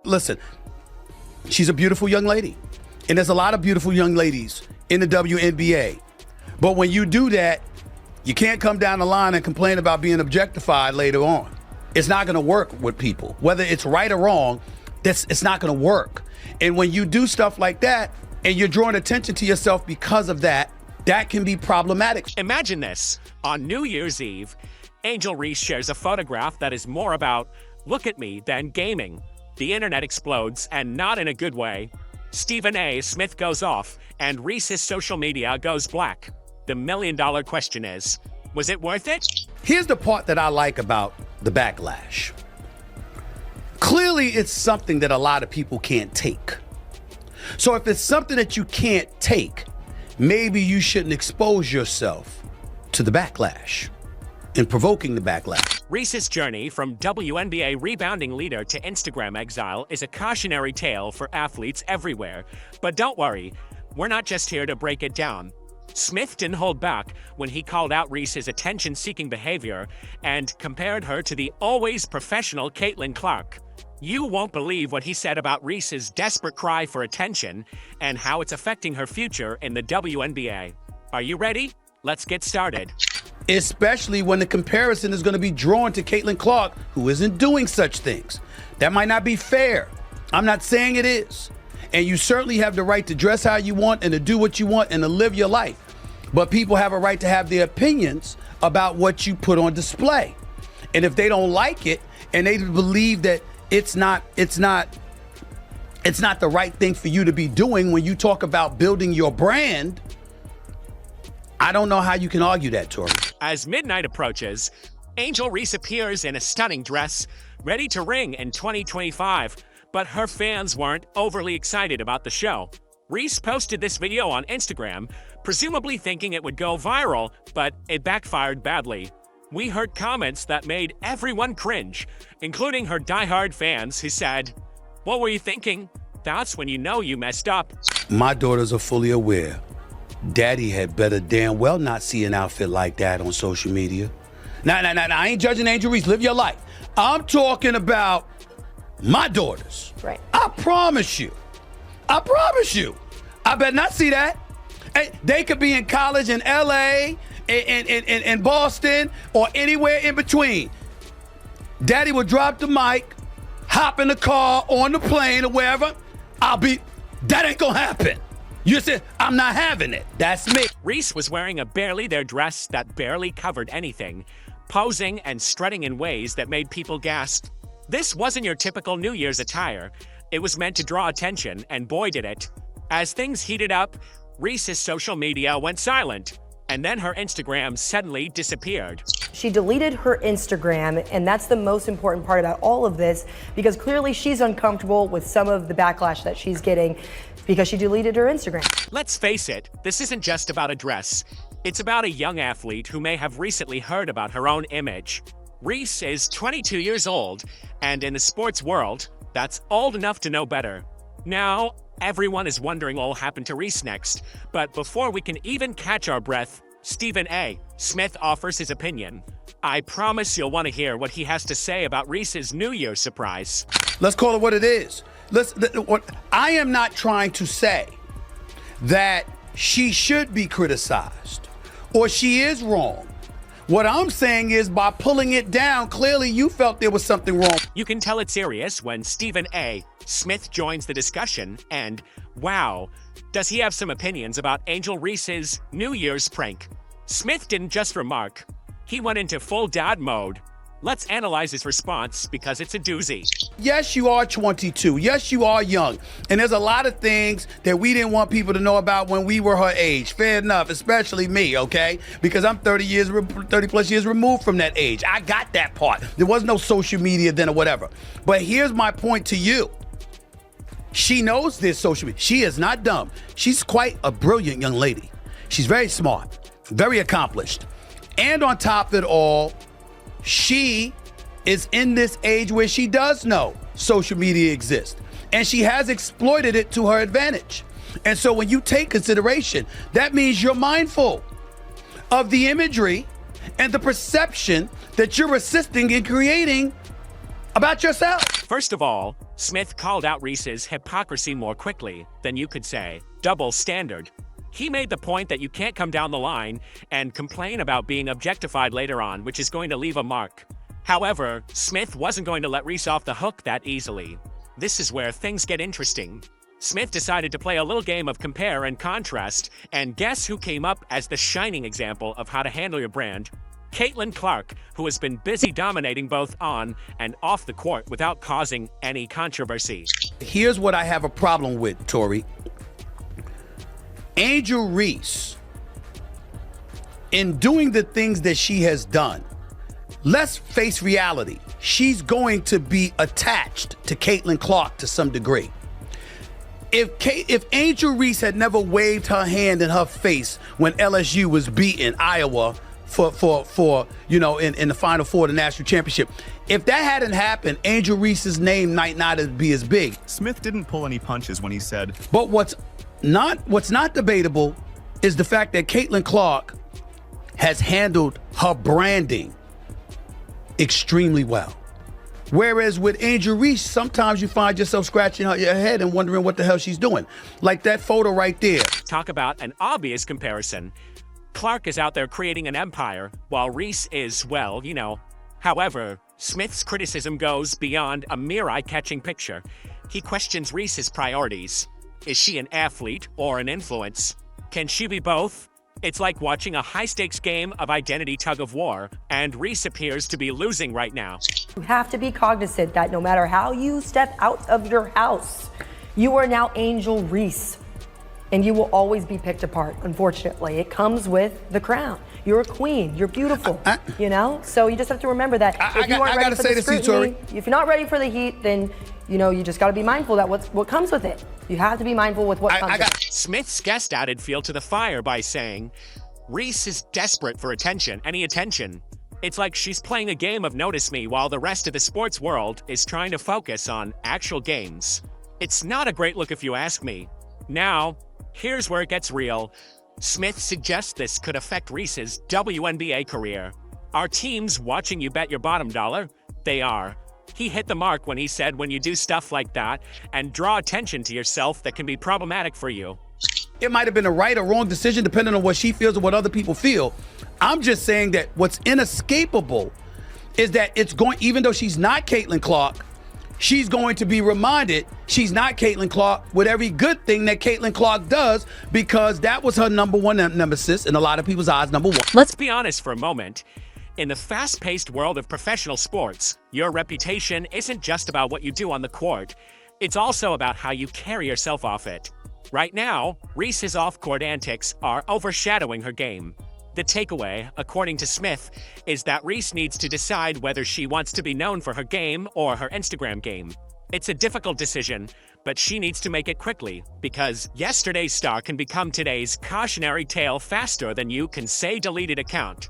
listen, she's a beautiful young lady. And there's a lot of beautiful young ladies in the WNBA. But when you do that, you can't come down the line and complain about being objectified later on. It's not going to work with people. Whether it's right or wrong, it's not going to work. And when you do stuff like that and you're drawing attention to yourself because of that, that can be problematic. Imagine this. On New Year's Eve, Angel Reese shares a photograph that is more about look at me than gaming. The internet explodes, and not in a good way. Stephen A. Smith goes off, and Reese's social media goes black. The million-dollar question is, was it worth it? Here's the part that I like about the backlash. Clearly, it's something that a lot of people can't take. So if it's something that you can't take, maybe you shouldn't expose yourself to the backlash and provoking the backlash. Reese's journey from WNBA rebounding leader to Instagram exile is a cautionary tale for athletes everywhere. But don't worry, we're not just here to break it down. Smith didn't hold back when he called out Reese's attention-seeking behavior and compared her to the always professional Caitlin Clark. You won't believe what he said about Reese's desperate cry for attention and how it's affecting her future in the WNBA. Are you ready? Let's get started. Especially when the comparison is going to be drawn to Caitlin Clark, who isn't doing such things. That might not be fair. I'm not saying it is. And you certainly have the right to dress how you want and to do what you want and to live your life. But people have a right to have their opinions about what you put on display. And if they don't like it and they believe that it's not the right thing for you to be doing when you talk about building your brand, I don't know how you can argue that, Tori. As midnight approaches, Angel Reese appears in a stunning dress, ready to ring in 2025, but her fans weren't overly excited about the show. Reese posted this video on Instagram, presumably thinking it would go viral, but it backfired badly. We heard comments that made everyone cringe, including her diehard fans who said, "What were you thinking? That's when you know you messed up." My daughters are fully aware. Daddy had better damn well not see an outfit like that on social media. Now, I ain't judging Angel Reese. Live your life. I'm talking about my daughters. Right. I promise you. I better not see that. Hey, they could be in college in LA, in Boston, or anywhere in between. Daddy will drop the mic, hop in the car, on the plane, or wherever. That ain't gonna happen. You said, I'm not having it. That's me. Reese was wearing a barely there dress that barely covered anything, posing and strutting in ways that made people gasp. This wasn't your typical New Year's attire. It was meant to draw attention, and boy did it. As things heated up, Reese's social media went silent, and then her Instagram suddenly disappeared. She deleted her Instagram, and that's the most important part about all of this, because clearly she's uncomfortable with some of the backlash that she's getting because she deleted her Instagram. Let's face it, this isn't just about a dress. It's about a young athlete who may have recently heard about her own image. Reese is 22 years old, and in the sports world, that's old enough to know better. Now, everyone is wondering what will happen to Reese next, but before we can even catch our breath, Stephen A. Smith offers his opinion. I promise you'll want to hear what he has to say about Reese's New Year's surprise. Let's call it what it is. I am not trying to say that she should be criticized or she is wrong. What I'm saying is by pulling it down, clearly you felt there was something wrong. You can tell it's serious when Stephen A. Smith joins the discussion and, wow, does he have some opinions about Angel Reese's New Year's prank? Smith didn't just remark, he went into full dad mode. Let's analyze his response because it's a doozy. Yes, you are 22. Yes, you are young. And there's a lot of things that we didn't want people to know about when we were her age. Fair enough, especially me, okay? Because I'm 30 plus years removed from that age. I got that part. There was no social media then or whatever. But here's my point to you. She knows this social media. She is not dumb. She's quite a brilliant young lady. She's very smart, very accomplished. And on top of it all, she is in this age where she does know social media exists, and she has exploited it to her advantage. And so when you take consideration, that means you're mindful of the imagery and the perception that you're assisting in creating about yourself. First of all, Smith called out Reese's hypocrisy more quickly than you could say double standard. He made the point that you can't come down the line and complain about being objectified later on, which is going to leave a mark. However, Smith wasn't going to let Reese off the hook that easily. This is where things get interesting. Smith decided to play a little game of compare and contrast, and guess who came up as the shining example of how to handle your brand? Caitlin Clark, who has been busy dominating both on and off the court without causing any controversy. Here's what I have a problem with, Tori. Angel Reese, in doing the things that she has done, let's face reality. She's going to be attached to Caitlin Clark to some degree. If Angel Reese had never waved her hand in her face when LSU was beating Iowa for in the Final Four of the national championship, if that hadn't happened, Angel Reese's name might not be as big. Smith didn't pull any punches when he said, But what's not debatable is the fact that Caitlin Clark has handled her branding extremely well. Whereas with Angel Reese, sometimes you find yourself scratching your head and wondering what the hell she's doing. Like that photo right there. Talk about an obvious comparison. Clark is out there creating an empire, while Reese is, well, However, Smith's criticism goes beyond a mere eye-catching picture. He questions Reese's priorities. Is she an athlete or an influence? Can she be both? It's like watching a high-stakes game of identity tug-of-war, and Reese appears to be losing right now. You have to be cognizant that no matter how you step out of your house, you are now Angel Reese. And you will always be picked apart, unfortunately. It comes with the crown. You're a queen. You're beautiful, So you just have to remember that if you aren't ready for the scrutiny, if you're not ready for the heat, then, you just got to be mindful that what comes with it. You have to be mindful with what comes with it. Smith's guest added fuel to the fire by saying, Reese is desperate for attention, any attention. It's like she's playing a game of notice me while the rest of the sports world is trying to focus on actual games. It's not a great look if you ask me. Now, here's where it gets real. Smith suggests this could affect Reese's WNBA career. Are teams watching you bet your bottom dollar? They are. He hit the mark when he said when you do stuff like that and draw attention to yourself that can be problematic for you. It might have been a right or wrong decision depending on what she feels or what other people feel. I'm just saying that what's inescapable is that even though she's not Caitlin Clark, she's going to be reminded she's not Caitlin Clark with every good thing that Caitlin Clark does, because that was her number one nemesis in a lot of people's eyes, number one. Let's be honest for a moment. In the fast-paced world of professional sports, your reputation isn't just about what you do on the court. It's also about how you carry yourself off it. Right now, Reese's off-court antics are overshadowing her game. The takeaway, according to Smith, is that Reese needs to decide whether she wants to be known for her game or her Instagram game. It's a difficult decision, but she needs to make it quickly, because yesterday's star can become today's cautionary tale faster than you can say deleted account.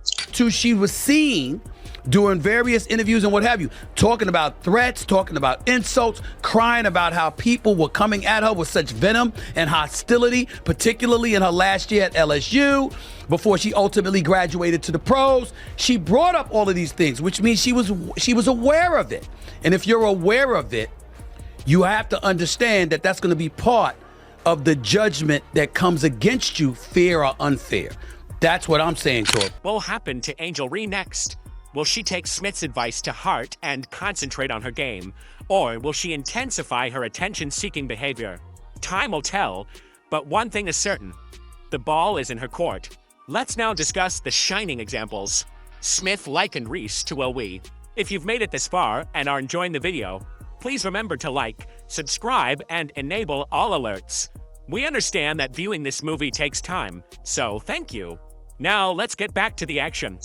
She was seen during various interviews and what have you, talking about threats, talking about insults, crying about how people were coming at her with such venom and hostility, particularly in her last year at LSU, before she ultimately graduated to the pros. She brought up all of these things, which means she was aware of it. And if you're aware of it, you have to understand that that's going to be part of the judgment that comes against you, fair or unfair. That's what I'm saying, Tor. What will happen to Angel Reese next? Will she take Smith's advice to heart and concentrate on her game? Or will she intensify her attention-seeking behavior? Time will tell, but one thing is certain. The ball is in her court. Let's now discuss the shining examples. Smith likened Reese to a we. If you've made it this far and are enjoying the video, please remember to like, subscribe, and enable all alerts. We understand that viewing this movie takes time, so thank you. Now let's get back to the action.